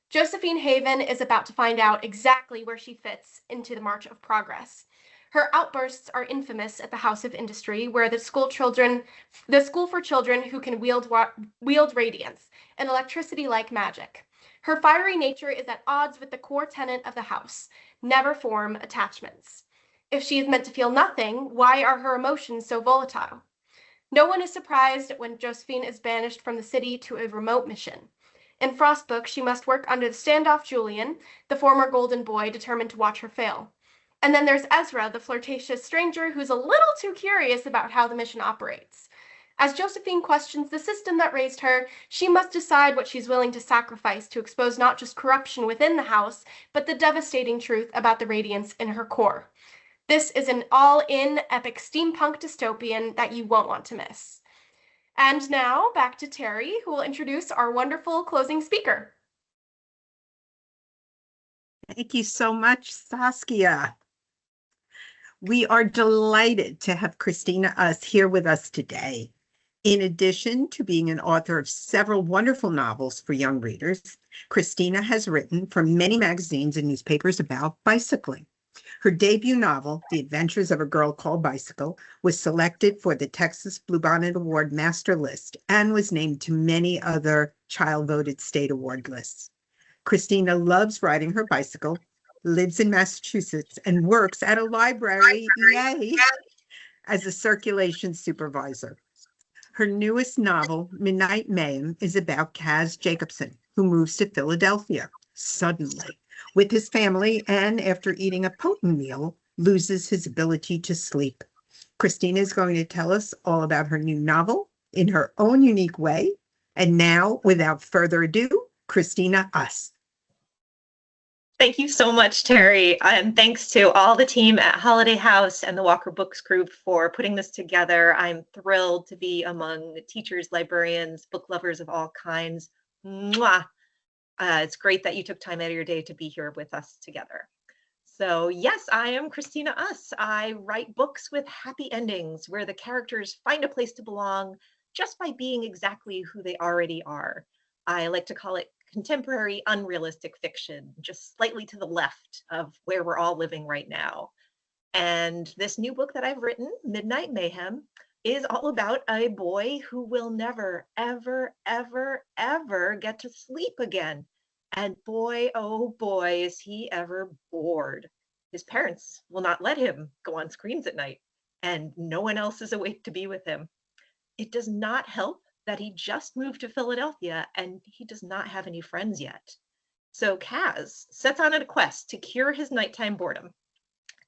Josephine Haven is about to find out exactly where she fits into the march of progress. Her outbursts are infamous at the House of Industry, where the school for children who can wield radiance, and electricity like magic. Her fiery nature is at odds with the core tenet of the house: never form attachments. If she is meant to feel nothing, why are her emotions so volatile? No one is surprised when Josephine is banished from the city to a remote mission. In Frostbook, she must work under the standoff Julian, the former golden boy determined to watch her fail. And then there's Ezra, the flirtatious stranger who's a little too curious about how the mission operates. As Josephine questions the system that raised her, she must decide what she's willing to sacrifice to expose not just corruption within the house, but the devastating truth about the radiance in her core. This is an all-in epic steampunk dystopian that you won't want to miss. And now, back to Terry, who will introduce our wonderful closing speaker. Thank you so much, Saskia. We are delighted to have Christina Uss here with us today. In addition to being an author of several wonderful novels for young readers, Christina has written for many magazines and newspapers about bicycling. Her debut novel, The Adventures of a Girl Called Bicycle, was selected for the Texas Bluebonnet Award Master List and was named to many other child-voted state award lists. Christina loves riding her bicycle, lives in Massachusetts, and works at a library, yay, as a circulation supervisor. Her newest novel, Midnight Mayhem, is about Kaz Jacobson, who moves to Philadelphia suddenly with his family and, after eating a potent meal, loses his ability to sleep. Christina is going to tell us all about her new novel in her own unique way. And now, without further ado, Christina Uss. Thank you so much, Terry. And thanks to all the team at Holiday House and the Walker Books Group for putting this together. I'm thrilled to be among teachers, librarians, book lovers of all kinds. Mwah. It's great that you took time out of your day to be here with us together. So yes, I am Christina Uss. I write books with happy endings where the characters find a place to belong just by being exactly who they already are. I like to call it contemporary unrealistic fiction, just slightly to the left of where we're all living right now. And this new book that I've written, Midnight Mayhem, is all about a boy who will never, ever, ever, ever get to sleep again. And boy, oh boy, is he ever bored. His parents will not let him go on screens at night, and no one else is awake to be with him. It does not help that he just moved to Philadelphia and he does not have any friends yet. So Kaz sets on a quest to cure his nighttime boredom.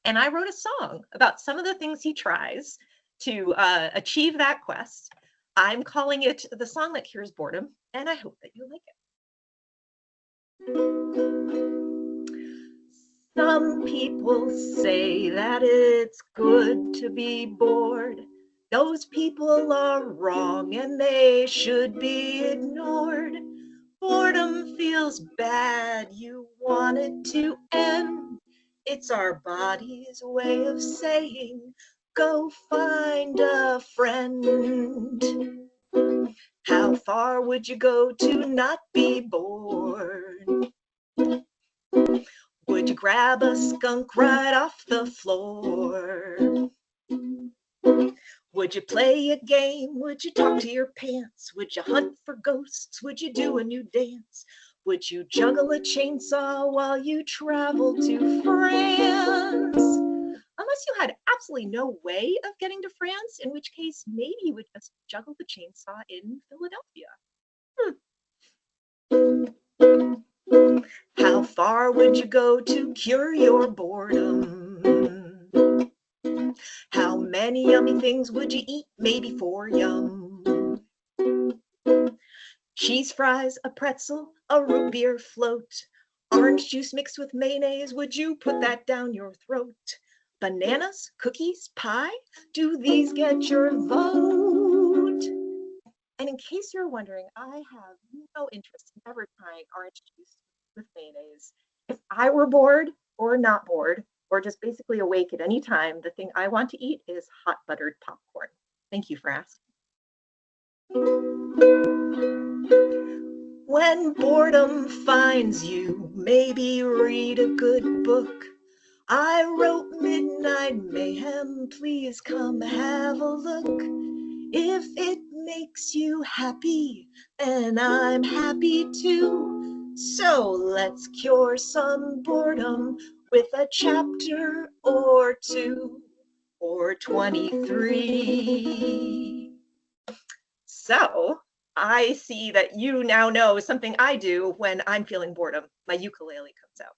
And I wrote a song about some of the things he tries to achieve that quest. I'm calling it The Song That Cures Boredom, and I hope that you like it. Some people say that it's good to be bored. Those people are wrong and they should be ignored. Boredom feels bad, you want it to end. It's our body's way of saying, go find a friend. How far would you go to not be bored? Would you grab a skunk right off the floor? Would you play a game? Would you talk to your pants? Would you hunt for ghosts? Would you do a new dance? Would you juggle a chainsaw while you travel to France? Unless you had absolutely no way of getting to France, in which case maybe you would just juggle the chainsaw in Philadelphia. How far would you go to cure your boredom? How many yummy things would you eat? Maybe 4 yum. Cheese fries, a pretzel, a root beer float, orange juice mixed with mayonnaise, would you put that down your throat? Bananas, cookies, pie, do these get your vote? And in case you're wondering, I have no interest in ever trying orange juice with mayonnaise. If I were bored or not bored, or just basically awake at any time, the thing I want to eat is hot buttered popcorn. Thank you for asking. When boredom finds you, maybe read a good book. I wrote Midnight Mayhem, please come have a look. If it makes you happy, then I'm happy too. So let's cure some boredom with a chapter or 2 or 23. So I see that you now know something I do when I'm feeling boredom. My ukulele comes out.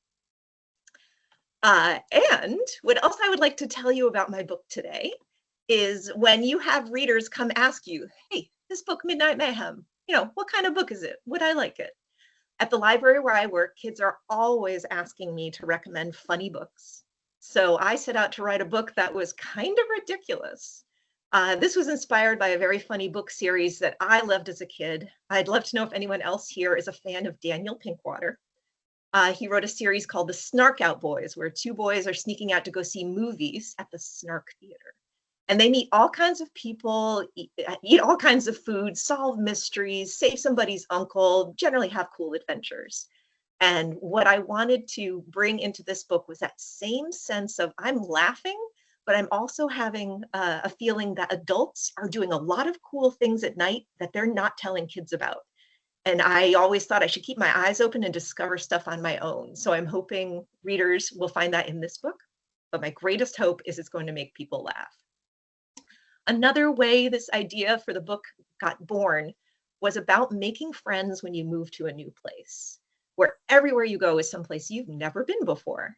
And what else I would like to tell you about my book today is when you have readers come ask you, hey, this book, Midnight Mayhem, what kind of book is it? Would I like it? At the library where I work, kids are always asking me to recommend funny books. So I set out to write a book that was kind of ridiculous. This was inspired by a very funny book series that I loved as a kid. I'd love to know if anyone else here is a fan of Daniel Pinkwater. He wrote a series called The Snark Out Boys, where 2 boys are sneaking out to go see movies at the Snark Theater. And they meet all kinds of people, eat all kinds of food, solve mysteries, save somebody's uncle, generally have cool adventures. And what I wanted to bring into this book was that same sense of I'm laughing, but I'm also having a feeling that adults are doing a lot of cool things at night that they're not telling kids about. And I always thought I should keep my eyes open and discover stuff on my own. So I'm hoping readers will find that in this book. But my greatest hope is it's going to make people laugh. Another way this idea for the book got born was about making friends when you move to a new place, where everywhere you go is someplace you've never been before.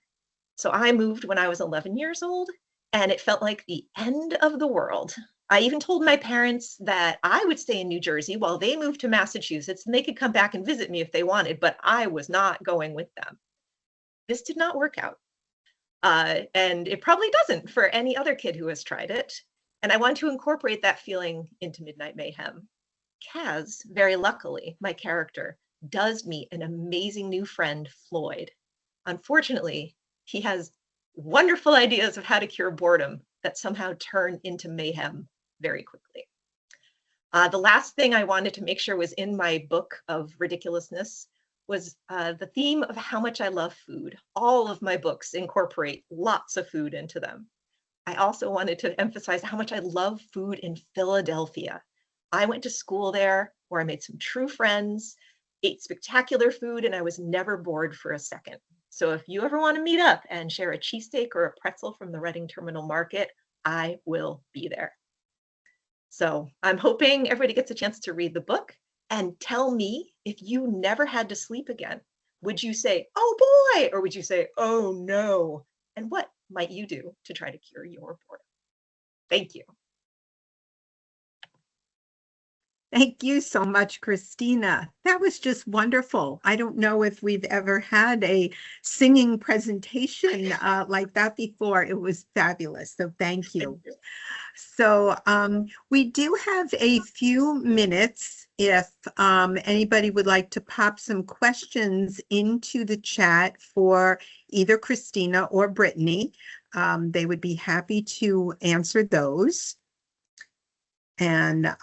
So I moved when I was 11 years old, and it felt like the end of the world. I even told my parents that I would stay in New Jersey while they moved to Massachusetts, and they could come back and visit me if they wanted, but I was not going with them. This did not work out. And it probably doesn't for any other kid who has tried it. And I want to incorporate that feeling into Midnight Mayhem. Kaz, very luckily, my character, does meet an amazing new friend, Floyd. Unfortunately, he has wonderful ideas of how to cure boredom that somehow turn into mayhem very quickly. The last thing I wanted to make sure was in my book of ridiculousness was the theme of how much I love food. All of my books incorporate lots of food into them. I also wanted to emphasize how much I love food in Philadelphia. I went to school there where I made some true friends, ate spectacular food, and I was never bored for a second. So if you ever want to meet up and share a cheesesteak or a pretzel from the Reading Terminal Market, I will be there. So I'm hoping everybody gets a chance to read the book and tell me if you never had to sleep again. Would you say, oh boy, or would you say, oh no? And what might you do to try to cure your boredom? Thank you. Thank you so much, Christina. That was just wonderful. I don't know if we've ever had a singing presentation like that before. It was fabulous. So thank you. So we do have a few minutes if anybody would like to pop some questions into the chat for either Christina or Brittany. They would be happy to answer those. And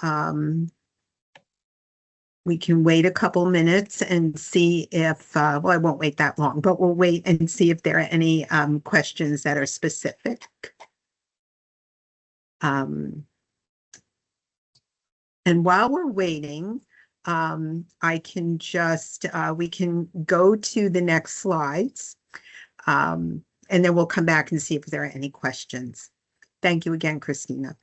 we can wait a couple minutes and see if, well, I won't wait that long, but we'll wait and see if there are any questions that are specific. And while we're waiting, I can just, we can go to the next slides, and then we'll come back and see if there are any questions. Thank you again, Christina.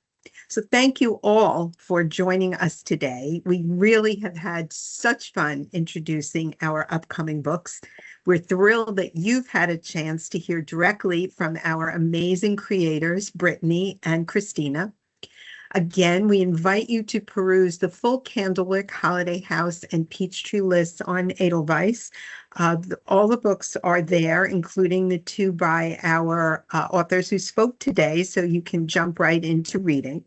So thank you all for joining us today. We really have had such fun introducing our upcoming books. We're thrilled that you've had a chance to hear directly from our amazing creators, Brittany and Christina. Again, we invite you to peruse the full Candlewick, Holiday House, and Peachtree lists on Edelweiss. All the books are there, including the two by our authors who spoke today, so you can jump right into reading.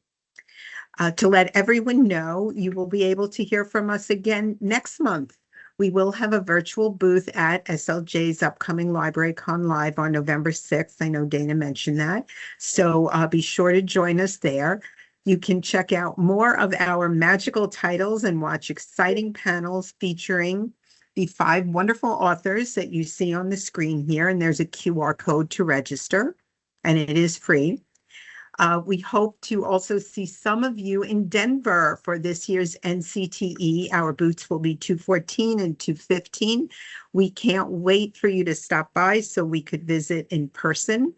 To let everyone know, you will be able to hear from us again next month. We will have a virtual booth at SLJ's upcoming LibraryCon Live on November 6th. I know Dana mentioned that, so be sure to join us there. You can check out more of our magical titles and watch exciting panels featuring the 5 wonderful authors that you see on the screen here. And there's a QR code to register, and it is free. We hope to also see some of you in Denver for this year's NCTE. Our booths will be 214 and 215. We can't wait for you to stop by so we could visit in person.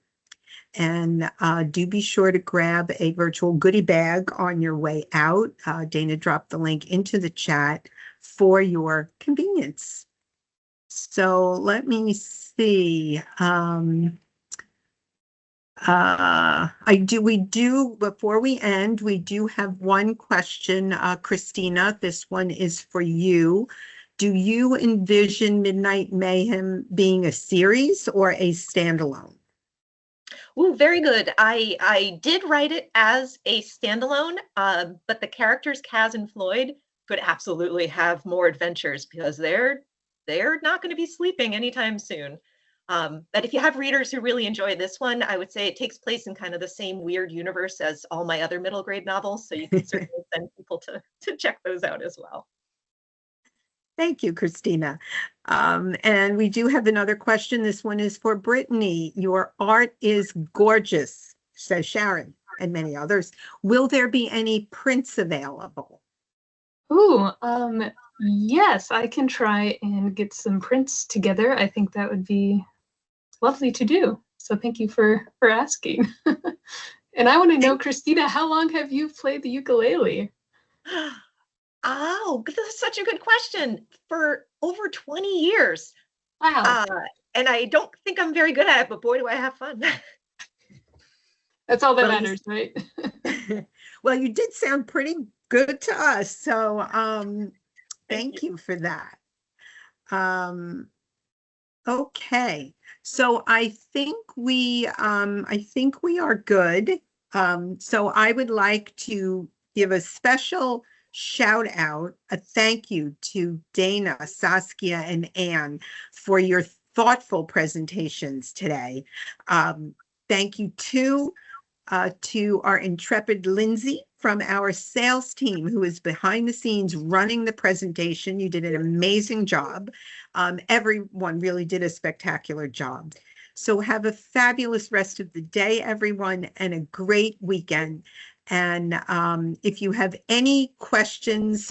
And do be sure to grab a virtual goodie bag on your way out. Dana dropped the link into the chat for your convenience. So let me see. Before we end, we do have one question, Christina. This one is for you. Do you envision Midnight Mayhem being a series or a standalone? Ooh, very good. I did write it as a standalone, but the characters Kaz and Floyd could absolutely have more adventures because they're not going to be sleeping anytime soon. But if you have readers who really enjoy this one, I would say it takes place in kind of the same weird universe as all my other middle grade novels, so you can certainly send people to check those out as well. Thank you, Christina. And we do have another question. This one is for Brittany. Your art is gorgeous, says Sharon and many others. Will there be any prints available? Ooh, yes, I can try and get some prints together. I think that would be lovely to do. So thank you for asking. And I want to know, Christina, how long have you played the ukulele? Oh, that's such a good question. For over 20 years. Wow. And I don't think I'm very good at it, but boy, do I have fun. That's all that matters, right? Well, you did sound pretty good to us. So thank you for that. Okay. So I think we are good. So I would like to give a special shout out, a thank you to Dana, Saskia, and Anne for your thoughtful presentations today. Thank you too to our intrepid Lindsay from our sales team, who is behind the scenes running the presentation. You did an amazing job. Everyone really did a spectacular job. So have a fabulous rest of the day, everyone, and a great weekend. And if you have any questions,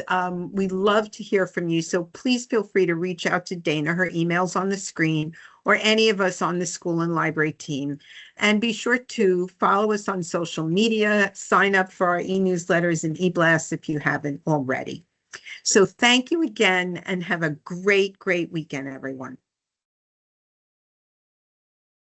we love to hear from you. So please feel free to reach out to Dana. Her email's on the screen, or any of us on the school and library team. And be sure to follow us on social media, sign up for our e-newsletters and e-blasts if you haven't already. So thank you again, and have a great, great weekend, everyone.